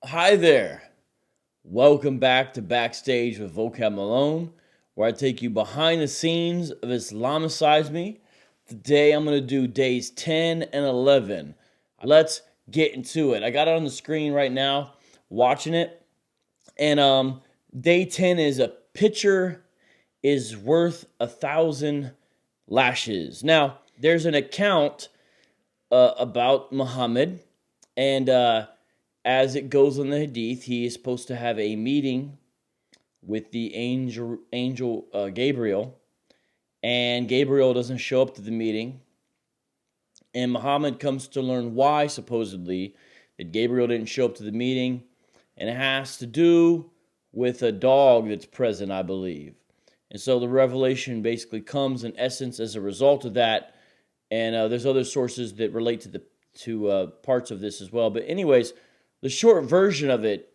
Hi there. Welcome back to Backstage with VOCAB Malone, where I take you behind the scenes of Islamicize Me. Today I'm going to do days 10 and 11. Let's get into it. I got it on the screen right now, watching it. And day 10 is a picture is worth 1,000 lashes. Now, there's an account about Muhammad, and as it goes on the hadith, he is supposed to have a meeting with the angel Gabriel, and Gabriel doesn't show up to the meeting, and Muhammad comes to learn why, supposedly, that Gabriel didn't show up to the meeting, and it has to do with a dog that's present, I believe. And so the revelation basically comes, in essence, as a result of that, and there's other sources that relate to the parts of this as well. But anyways, the short version of it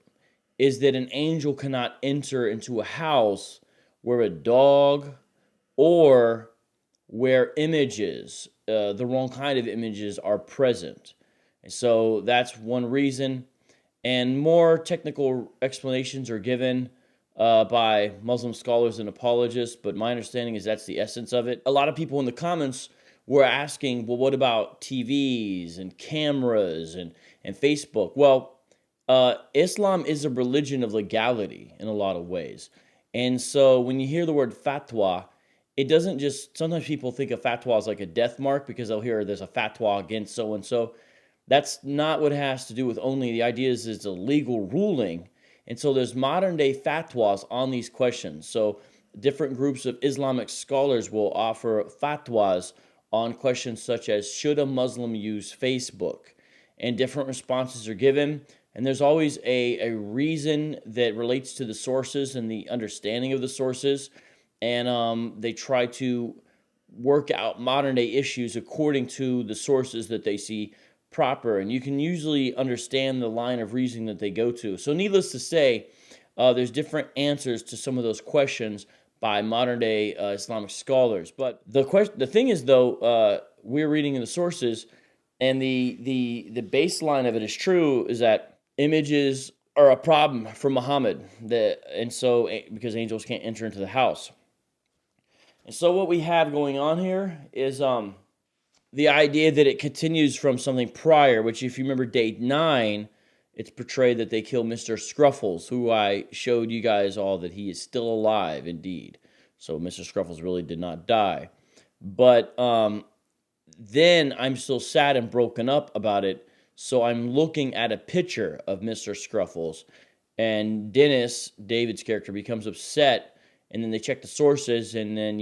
is that an angel cannot enter into a house where a dog or where images, the wrong kind of images, are present. And so that's one reason. And more technical explanations are given by Muslim scholars and apologists, but my understanding is that's the essence of it. A lot of people in the comments were asking, well, what about TVs and cameras and Facebook? Well, Islam is a religion of legality in a lot of ways. And so when you hear the word fatwa, it doesn't just, sometimes people think of fatwa as like a death mark because they'll hear there's a fatwa against so and so. That's not what it has to do with only. The idea is it's a legal ruling. And so there's modern day fatwas on these questions. So different groups of Islamic scholars will offer fatwas on questions such as, should a Muslim use Facebook? And different responses are given. And there's always a reason that relates to the sources and the understanding of the sources. And they try to work out modern day issues according to the sources that they see proper. And you can usually understand the line of reasoning that they go to. So needless to say, there's different answers to some of those questions by modern day Islamic scholars. But the thing is, though, we're reading in the sources, and the baseline of it is true, is that images are a problem for Muhammad, and so because angels can't enter into the house. And so what we have going on here is the idea that it continues from something prior, which, if you remember day 9, it's portrayed that they kill Mr. Scruffles, who I showed you guys all that he is still alive indeed. So Mr. Scruffles really did not die. But then I'm still sad and broken up about it. So I'm looking at a picture of Mr. Scruffles, and Dennis, David's character, becomes upset, and then they check the sources, and then,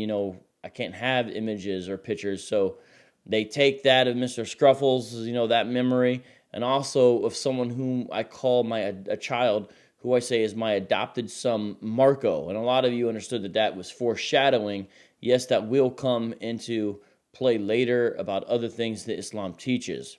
I can't have images or pictures, so they take that of Mr. Scruffles, that memory, and also of someone whom I call a child, who I say is my adopted son, Marco. And a lot of you understood that was foreshadowing. Yes, that will come into play later about other things that Islam teaches.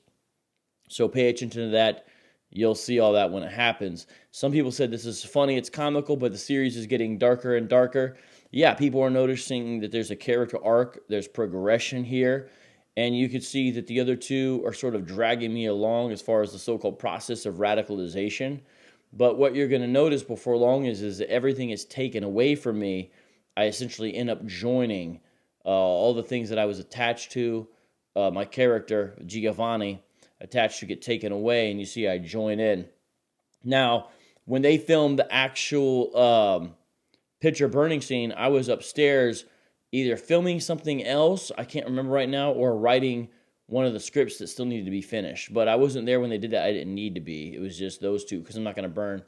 So pay attention to that. You'll see all that when it happens. Some people said this is funny, it's comical, but the series is getting darker and darker. Yeah, people are noticing that there's a character arc, there's progression here, and you can see that the other two are sort of dragging me along as far as the so-called process of radicalization. But what you're going to notice before long is that everything is taken away from me. I essentially end up joining all the things that I was attached to, my character, Giovanni, attached to get taken away, and you see I join in. Now, when they filmed the actual picture burning scene, I was upstairs either filming something else, I can't remember right now, or writing one of the scripts that still needed to be finished. But I wasn't there when they did that. I didn't need to be. It was just those two, because I'm not going to burn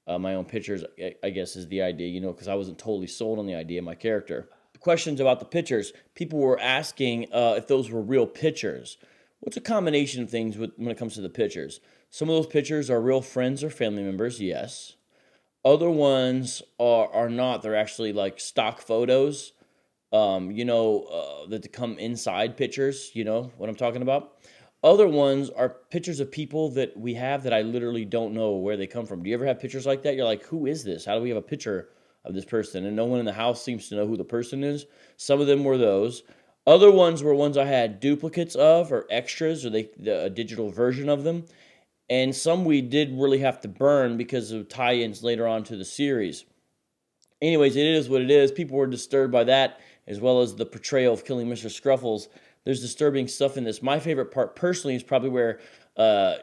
my own pictures, I guess is the idea, because I wasn't totally sold on the idea of my character. Questions about the pictures. People were asking if those were real pictures. What's a combination of things when it comes to the pictures? Some of those pictures are real friends or family members, yes. Other ones are not. They're actually like stock photos, that come inside pictures, you know what I'm talking about. Other ones are pictures of people that we have that I literally don't know where they come from. Do you ever have pictures like that? You're like, who is this? How do we have a picture of this person? And no one in the house seems to know who the person is. Some of them were those. Other ones were ones I had duplicates of or extras, or a digital version of them. And some we did really have to burn because of tie-ins later on to the series. Anyways, it is what it is. People were disturbed by that, as well as the portrayal of killing Mr. Scruffles. There's disturbing stuff in this. My favorite part, personally, is probably where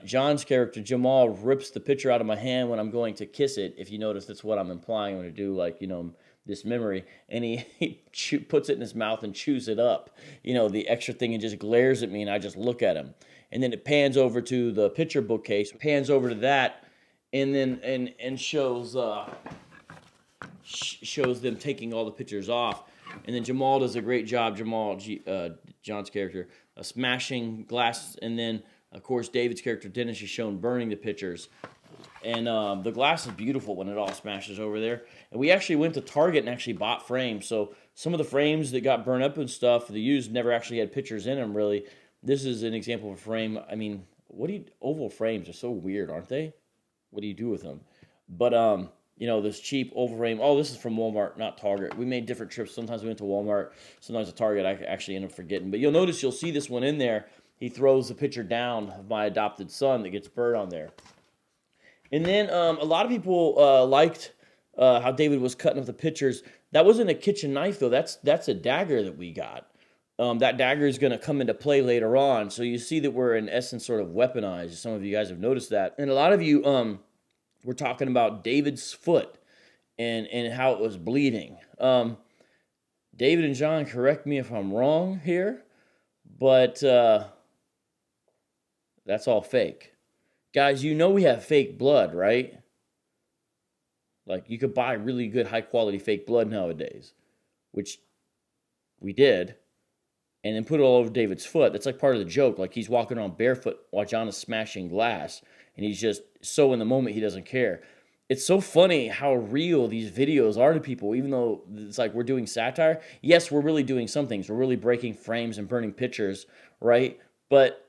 John's character, Jamal, rips the picture out of my hand when I'm going to kiss it. If you notice, that's what I'm implying when I do, like, this memory. And he puts it in his mouth and chews it up. The extra thing, and just glares at me, and I just look at him. And then it pans over to the picture bookcase, pans over to that, and then and shows shows them taking all the pictures off. And then Jamal does a great job, John's character, smashing glass. And then, of course, David's character, Dennis, is shown burning the pictures. And the glass is beautiful when it all smashes over there. And we actually went to Target and actually bought frames. So some of the frames that got burned up and stuff, the used, never actually had pictures in them, really. This is an example of a frame. I mean, oval frames are so weird, aren't they? What do you do with them? But, this cheap oval frame. Oh, this is from Walmart, not Target. We made different trips. Sometimes we went to Walmart. Sometimes to Target. I actually end up forgetting. But you'll see this one in there. He throws the picture down of my adopted son that gets burned on there. And then a lot of people liked how David was cutting up the pictures. That wasn't a kitchen knife, though. That's a dagger that we got. That dagger is going to come into play later on. So you see that we're, in essence, sort of weaponized. Some of you guys have noticed that. And a lot of you were talking about David's foot and how it was bleeding. David and John, correct me if I'm wrong here, but that's all fake. Guys, we have fake blood, right? Like, you could buy really good, high-quality fake blood nowadays, which we did, and then put it all over David's foot. That's like part of the joke. Like, he's walking around barefoot while John is smashing glass, and he's just so in the moment he doesn't care. It's so funny how real these videos are to people, even though it's like we're doing satire. Yes, we're really doing some things. We're really breaking frames and burning pictures, right? But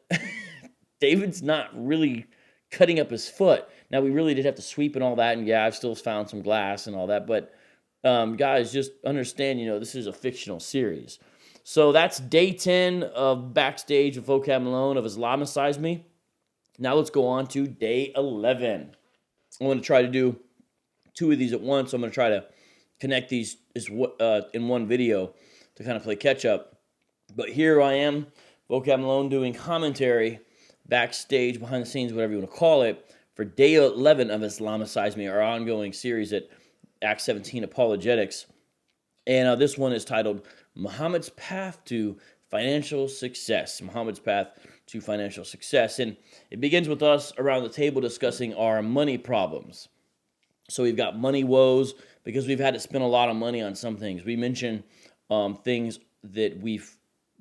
David's not really cutting up his foot. Now, we really did have to sweep and all that, and yeah, I've still found some glass and all that, but guys, just understand, this is a fictional series. So that's day 10 of Backstage with VOCAB Malone of Islamicize Me. Now let's go on to day 11. I'm going to try to do 2 of these at once. I'm going to try to connect these in one video to kind of play catch up. But here I am, VOCAB Malone, doing commentary, backstage, behind the scenes, whatever you want to call it, for day 11 of Islamicize Me, our ongoing series at Act 17 Apologetics. And this one is titled Muhammad's Path to Financial Success. Muhammad's Path to Financial Success. And it begins with us around the table discussing our money problems. So we've got money woes because we've had to spend a lot of money on some things. We mentioned things that we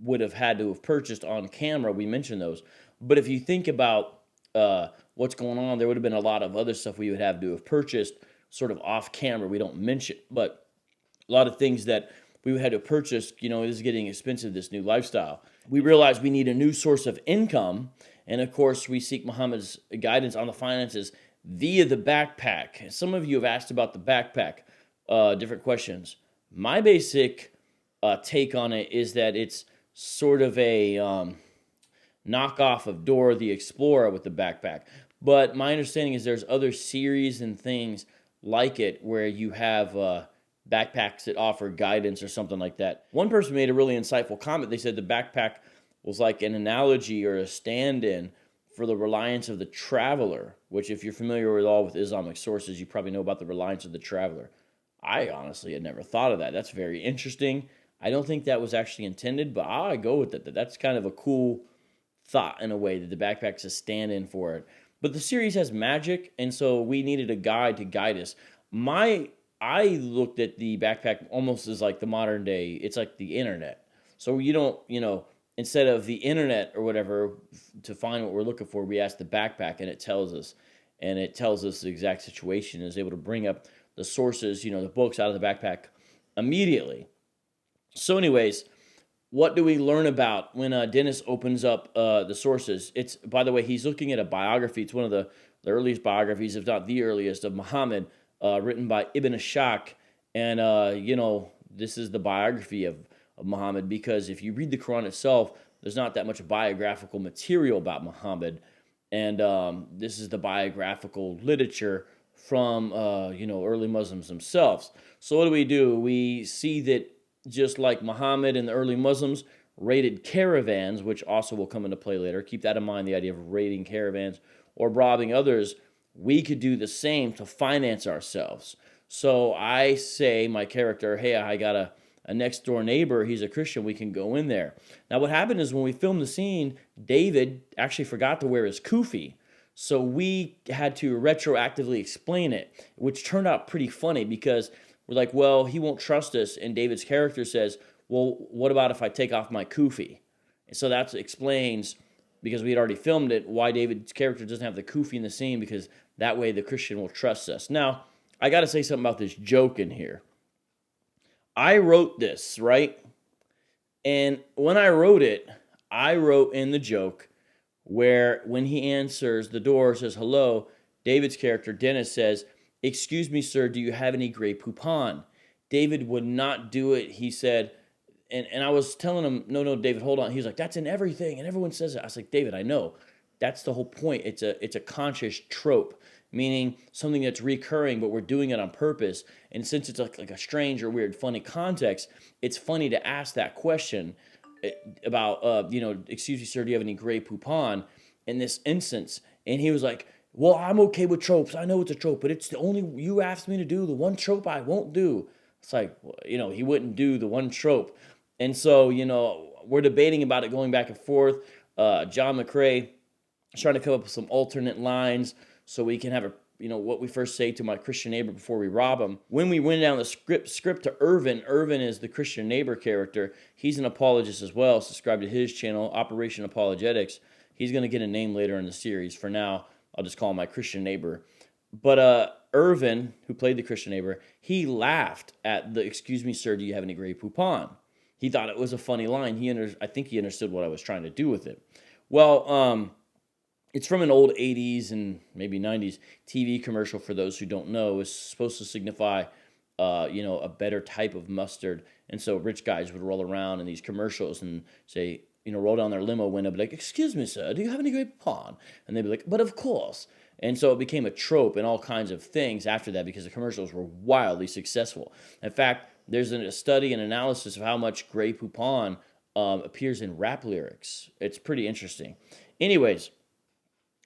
would have had to have purchased on camera. We mentioned those. But if you think about what's going on, there would have been a lot of other stuff we would have to have purchased sort of off camera. We don't mention, but a lot of things that we had to purchase, this is getting expensive, this new lifestyle. We realize we need a new source of income, and of course, we seek Muhammad's guidance on the finances via the backpack. Some of you have asked about the backpack, different questions. My basic take on it is that it's sort of a knockoff of Dora the Explorer with the backpack. But my understanding is there's other series and things like it where you have backpacks that offer guidance or something like that. One person made a really insightful comment. They said the backpack was like an analogy or a stand-in for the reliance of the traveler, which if you're familiar with Islamic sources, you probably know about the reliance of the traveler. I honestly had never thought of that. That's very interesting. I don't think that was actually intended, but I go with it. That's kind of a cool thought in a way that the backpack's a stand-in for it. But the series has magic, and so we needed a guide to guide us. I looked at the backpack almost as like the modern day, it's like the internet. So you don't, instead of the internet or whatever, to find what we're looking for, we ask the backpack and it tells us. And it tells us the exact situation, is able to bring up the sources, the books out of the backpack immediately. So anyways, what do we learn about when Dennis opens up the sources? It's, by the way, he's looking at a biography. It's one of the earliest biographies, if not the earliest, of Muhammad, written by Ibn Ishaq. And, this is the biography of Muhammad, because if you read the Quran itself, there's not that much biographical material about Muhammad. And this is the biographical literature from early Muslims themselves. So what do? We see that just like Muhammad and the early Muslims raided caravans, which also will come into play later. Keep that in mind, the idea of raiding caravans or robbing others. We could do the same to finance ourselves. So I say, my character, hey, I got a next door neighbor, he's a Christian, we can go in there. Now what happened is when we filmed the scene, David actually forgot to wear his kufi. So we had to retroactively explain it, which turned out pretty funny because we're like, well, he won't trust us. And David's character says, well, what about if I take off my kufi? And so that explains, because we had already filmed it, why David's character doesn't have the kufi in the scene, because that way the Christian will trust us. Now, I got to say something about this joke in here. I wrote this, right? And when I wrote it, I wrote in the joke where when he answers the door, says hello, David's character, Dennis, says, excuse me, sir, do you have any Grey Poupon? David would not do it. He said, and I was telling him, no, David, hold on. He's like, that's in everything, and everyone says it. I was like, David, I know. That's the whole point. It's a conscious trope, meaning something that's recurring, but we're doing it on purpose. And since it's like a strange or weird, funny context, it's funny to ask that question about, excuse me, sir, do you have any Grey Poupon in this instance? And he was like, well, I'm okay with tropes. I know it's a trope, but it's the only, you asked me to do the one trope I won't do. It's like, he wouldn't do the one trope. And so, we're debating about it, going back and forth. John McCrae is trying to come up with some alternate lines so we can have what we first say to my Christian neighbor before we rob him. When we went down the script to Irvin is the Christian neighbor character. He's an apologist as well. Subscribe to his channel, Operation Apologetics. He's going to get a name later in the series. For now, I'll just call him my Christian neighbor. But Irvin, who played the Christian neighbor, he laughed at the, excuse me, sir, do you have any Grey Poupon? He thought it was a funny line. I think he understood what I was trying to do with it. Well, it's from an old 80s and maybe 90s TV commercial. For those who don't know, it's supposed to signify, a better type of mustard. And so rich guys would roll around in these commercials and say, roll down their limo window, be like, excuse me, sir, do you have any Grey Poupon? And they'd be like, but of course. And so it became a trope and all kinds of things after that because the commercials were wildly successful. In fact, there's a study and analysis of how much Grey Poupon appears in rap lyrics. It's pretty interesting. Anyways,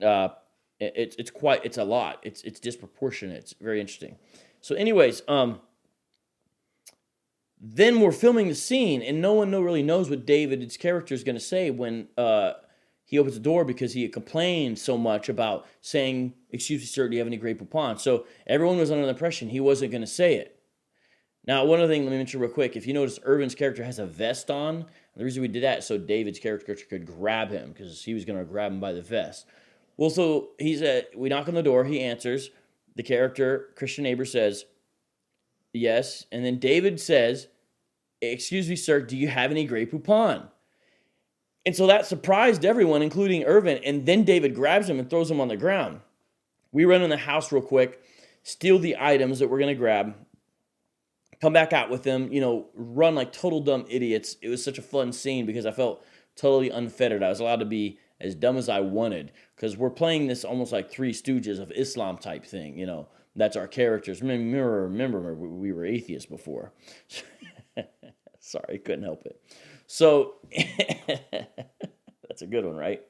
it's a lot. It's disproportionate. It's very interesting. So anyways, then we're filming the scene, and no one really knows what David's character is going to say when he opens the door, because he had complained so much about saying, excuse me, sir, do you have any Grey Poupon? So everyone was under the impression he wasn't going to say it. Now, one other thing, let me mention real quick. If you notice, Irvin's character has a vest on. The reason we did that is so David's character could grab him, because he was going to grab him by the vest. Well, so we knock on the door. He answers. The character, Christian neighbor, says, yes. And then David says, excuse me, sir, do you have any Grey Poupon? And so that surprised everyone, including Irvin. And then David grabs him and throws him on the ground. We run in the house real quick, steal the items that we're going to grab, come back out with them, run like total dumb idiots. It was such a fun scene because I felt totally unfettered. I was allowed to be as dumb as I wanted, because we're playing this almost like Three Stooges of Islam type thing. That's our characters. Remember, we were atheists before. Sorry, couldn't help it. So that's a good one, right?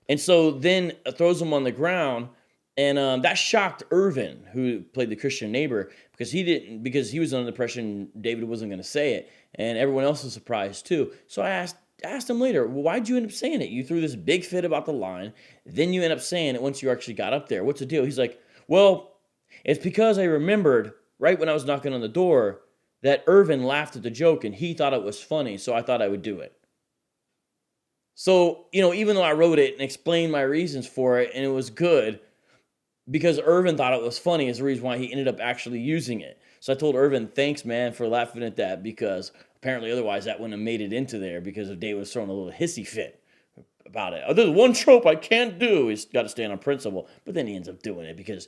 And so then throws him on the ground, and that shocked Irvin, who played the Christian neighbor, because he was under the impression David wasn't going to say it, and everyone else was surprised too. So I asked him later, well, why'd you end up saying it? You threw this big fit about the line, then you end up saying it once you actually got up there. What's the deal? He's like, well, it's because I remembered right when I was knocking on the door that Irvin laughed at the joke and he thought it was funny, so I thought I would do it. So, even though I wrote it and explained my reasons for it, and it was good, because Irvin thought it was funny is the reason why he ended up actually using it. So I told Irvin, thanks, man, for laughing at that, because apparently otherwise that wouldn't have made it into there, because if Dave was throwing a little hissy fit about it. Oh, there's one trope I can't do. He's got to stand on principle. But then he ends up doing it because,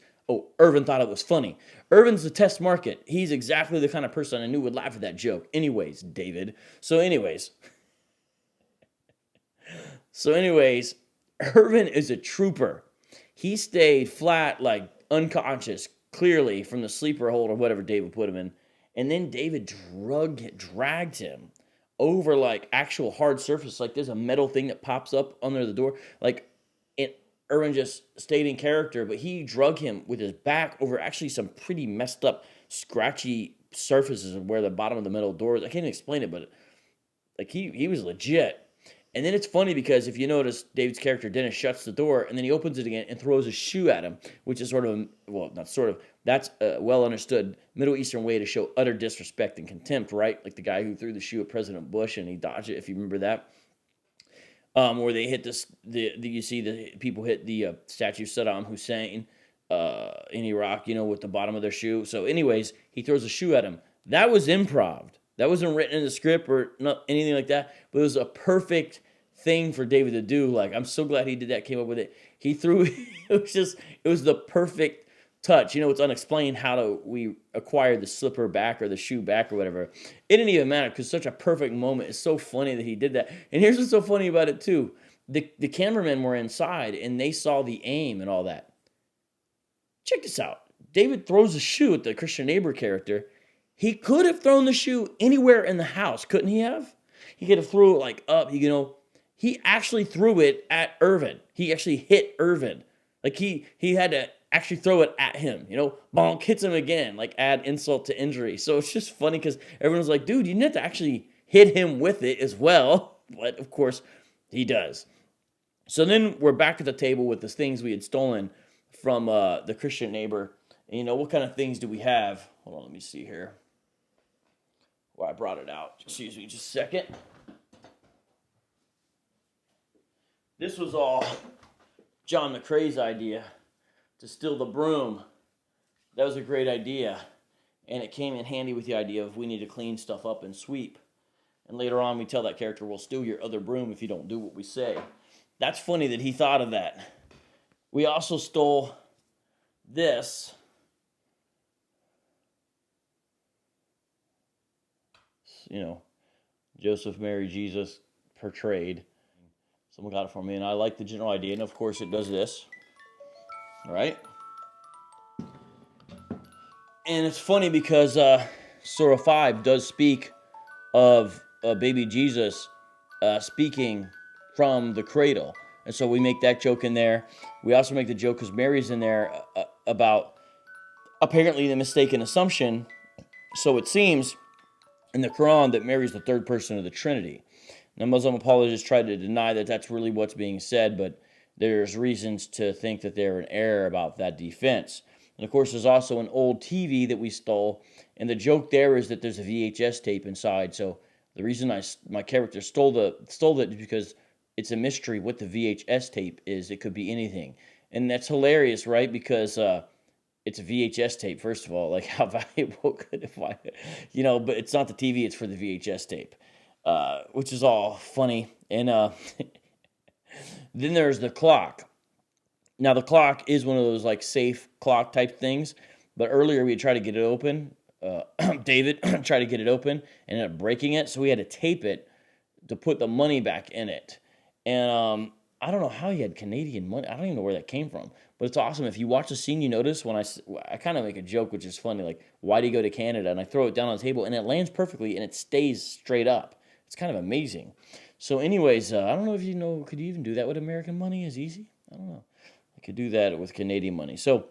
Irvin thought it was funny. Irvin's the test market. He's exactly the kind of person I knew would laugh at that joke. Anyways, David. So anyways, Irvin is a trooper. He stayed flat, like unconscious, clearly from the sleeper hold or whatever David put him in. And then David dragged him over like actual hard surface. Like there's a metal thing that pops up under the door. Like Irvin just stayed in character, but he drug him with his back over actually some pretty messed up, scratchy surfaces of where the bottom of the metal door is. I can't even explain it, but like he was legit. And then it's funny because if you notice, David's character Dennis shuts the door and then he opens it again and throws a shoe at him, which is sort of, well, not sort of, that's a well understood Middle Eastern way to show utter disrespect and contempt, right? Like the guy who threw the shoe at President Bush and he dodged it, if you remember that. Where they hit you see the people hit the statue of Saddam Hussein in Iraq, with the bottom of their shoe. So, anyways, he throws a shoe at him. That was improv. That wasn't written in the script or not anything like that. But it was a perfect thing for David to do. Like, I'm so glad he did that. Came up with it. He threw. It was the perfect touch. It's unexplained how we acquired the slipper back or the shoe back or whatever. It didn't even matter because such a perfect moment. It's so funny that he did that. And here's what's so funny about it too. The cameramen were inside and they saw the aim and all that. Check this out. David throws a shoe at the Christian neighbor character. He could have thrown the shoe anywhere in the house, couldn't he have? He could have threw it like up, He actually threw it at Irvin. He actually hit Irvin. Like he had to actually throw it at him, bonk, hits him again, like add insult to injury. So it's just funny because everyone's like, dude, you need to actually hit him with it as well. But of course he does. So then we're back at the table with the things we had stolen from the Christian neighbor. And, what kind of things do we have? Hold on, let me see here. Well, I brought it out. Excuse me just a second. This was all John McCrae's idea to steal the broom. That was a great idea. And it came in handy with the idea of we need to clean stuff up and sweep. And later on we tell that character, we'll steal your other broom if you don't do what we say. That's funny that he thought of that. We also stole this. Joseph, Mary, Jesus portrayed. Someone got it for me, and I like the general idea. And of course, it does this. All right? And it's funny because Surah 5 does speak of baby Jesus speaking from the cradle. And so we make that joke in there. We also make the joke because Mary's in there about apparently the mistaken assumption. So it seems in the Quran that Mary's the third person of the Trinity. Now, Muslim apologists try to deny that that's really what's being said, but there's reasons to think that they're in error about that defense. And of course, there's also an old TV that we stole, and the joke there is that there's a VHS tape inside. So the reason my character stole it is because it's a mystery what the VHS tape is. It could be anything, and that's hilarious, right? Because it's a VHS tape. First of all, like how valuable could it be? But it's not the TV; it's for the VHS tape, which is all funny. And then there's the clock. Now, the clock is one of those like safe clock type things, but earlier we had tried to get it open. David tried to get it open and ended up breaking it, so we had to tape it to put the money back in it. And I don't know how he had Canadian money. I don't even know where that came from, but it's awesome. If you watch the scene, you notice when I kind of make a joke, which is funny, like, why do you go to Canada? And I throw it down on the table, and it lands perfectly, and it stays straight up. It's kind of amazing. So anyways, I don't know if could you even do that with American money? Is easy? I don't know. I could do that with Canadian money. So,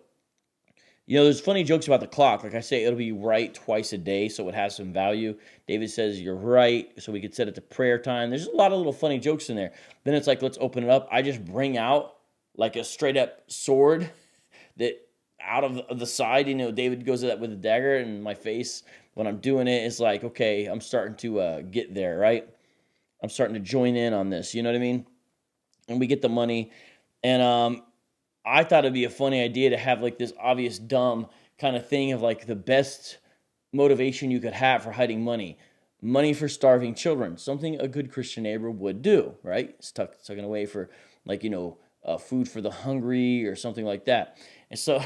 there's funny jokes about the clock. Like I say, it'll be right twice a day, so it has some value. David says, you're right, so we could set it to prayer time. There's a lot of little funny jokes in there. Then it's like, let's open it up. I just bring out like a straight-up sword that out of the side. David goes at that with a dagger, and my face when I'm doing it is like, okay, I'm starting to get there, right? I'm starting to join in on this, you know what I mean? And we get the money, and I thought it'd be a funny idea to have like this obvious dumb kind of thing of like the best motivation you could have for hiding money. Money for starving children. Something a good Christian neighbor would do, right? It's tucking away for like, food for the hungry or something like that. And so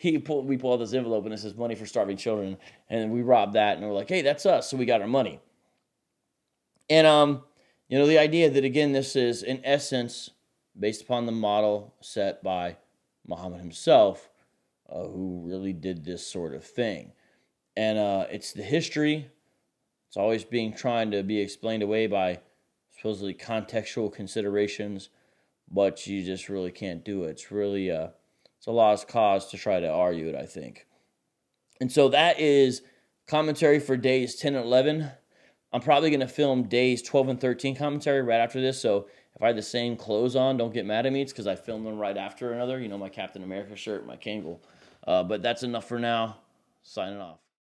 we pull out this envelope and it says money for starving children. And we rob that and we're like, hey, that's us. So we got our money. And The idea that, again, this is, in essence, based upon the model set by Muhammad himself, who really did this sort of thing. And it's the history. It's always trying to be explained away by supposedly contextual considerations, but you just really can't do it. It's really it's a lost cause to try to argue it, I think. And so that is commentary for days 10 and 11. I'm probably going to film days 12 and 13 commentary right after this, so if I had the same clothes on, don't get mad at me. It's because I filmed them right after another. My Captain America shirt, my Kangol. But that's enough for now. Signing off.